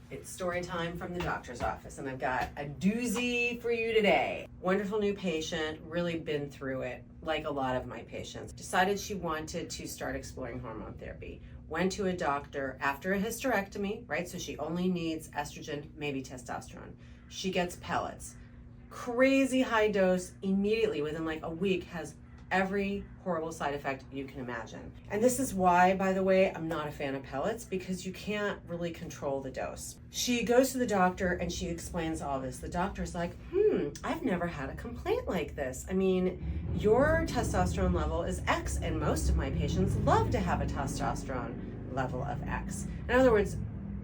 It's story time from the doctor's office, and I've got a doozy for you today. Wonderful new patient, really been through it, like a lot of my patients. Decided she wanted to start exploring hormone therapy. Went to a doctor after a hysterectomy, right? So she only needs estrogen, maybe testosterone. She gets pellets. Crazy high dose immediately, within like a week, has every horrible side effect you can imagine. And this is why, by the way, I'm not a fan of pellets, because you can't really control the dose. She goes to the doctor and she explains all this. The doctor's like, I've never had a complaint like this. I mean, your testosterone level is X, and most of my patients love to have a testosterone level of X. In other words,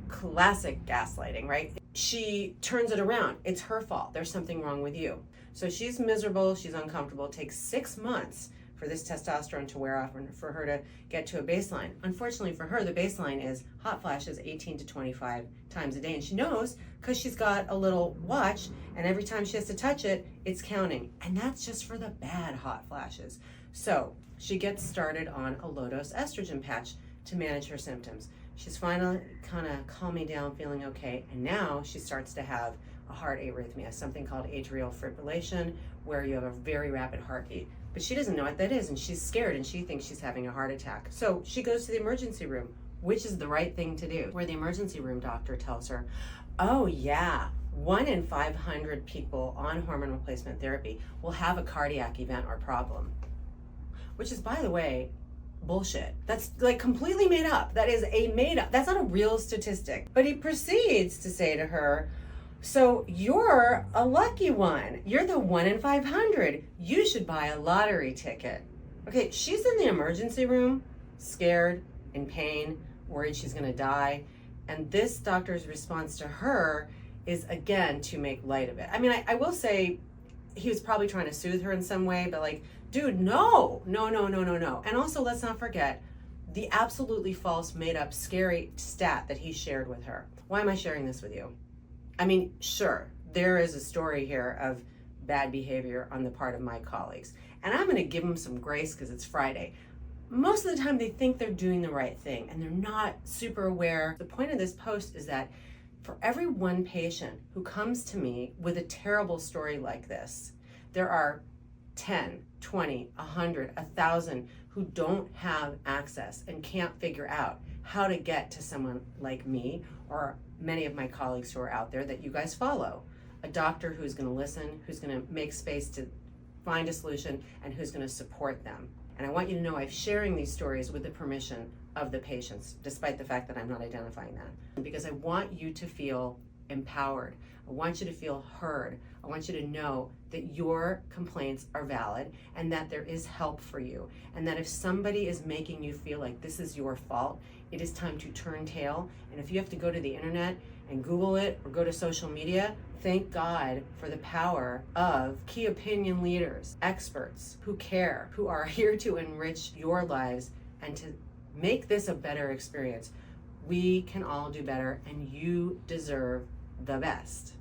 classic gaslighting, right? She turns it around. It's her fault. There's something wrong with you. So she's miserable, she's uncomfortable. It takes 6 months for this testosterone to wear off and for her to get to a baseline. Unfortunately for her, the baseline is hot flashes 18 to 25 times a day. And she knows because she's got a little watch, and every time she has to touch it, it's counting. And that's just for the bad hot flashes. So she gets started on a low-dose estrogen patch to manage her symptoms. She's finally kind of calming down, feeling okay, and now she starts to have a heart arrhythmia, something called atrial fibrillation, where you have a very rapid heartbeat. But she doesn't know what that is, and she's scared, and she thinks she's having a heart attack. So she goes to the emergency room, which is the right thing to do, where the emergency room doctor tells her, oh yeah, 1 in 500 people on hormone replacement therapy will have a cardiac event or problem. Which is, by the way, bullshit. That's like completely made up. That is a made up, that's not a real statistic. But he proceeds to say to her, so you're a lucky one. You're the 1 in 500. You should buy a lottery ticket. Okay, she's in the emergency room, scared, in pain, worried she's gonna die. And this doctor's response to her is, again, to make light of it. I mean, I will say he was probably trying to soothe her in some way, but like, dude, no. And also, let's not forget the absolutely false, made up, scary stat that he shared with her. Why am I sharing this with you? I mean, sure, there is a story here of bad behavior on the part of my colleagues, and I'm gonna give them some grace because it's Friday. Most of the time they think they're doing the right thing and they're not super aware. The point of this post is that for every one patient who comes to me with a terrible story like this, there are 10, 20, 100, 1,000 who don't have access and can't figure out how to get to someone like me or many of my colleagues who are out there that you guys follow. A doctor who's gonna listen, who's gonna make space to find a solution, and who's gonna support them. And I want you to know I'm sharing these stories with the permission of the patients, despite the fact that I'm not identifying that. Because I want you to feel empowered. I want you to feel heard. I want you to know that your complaints are valid and that there is help for you. And that if somebody is making you feel like this is your fault, it is time to turn tail. And if you have to go to the internet and Google it or go to social media, thank God for the power of key opinion leaders, experts who care, who are here to enrich your lives and to make this a better experience. We can all do better, and you deserve the best.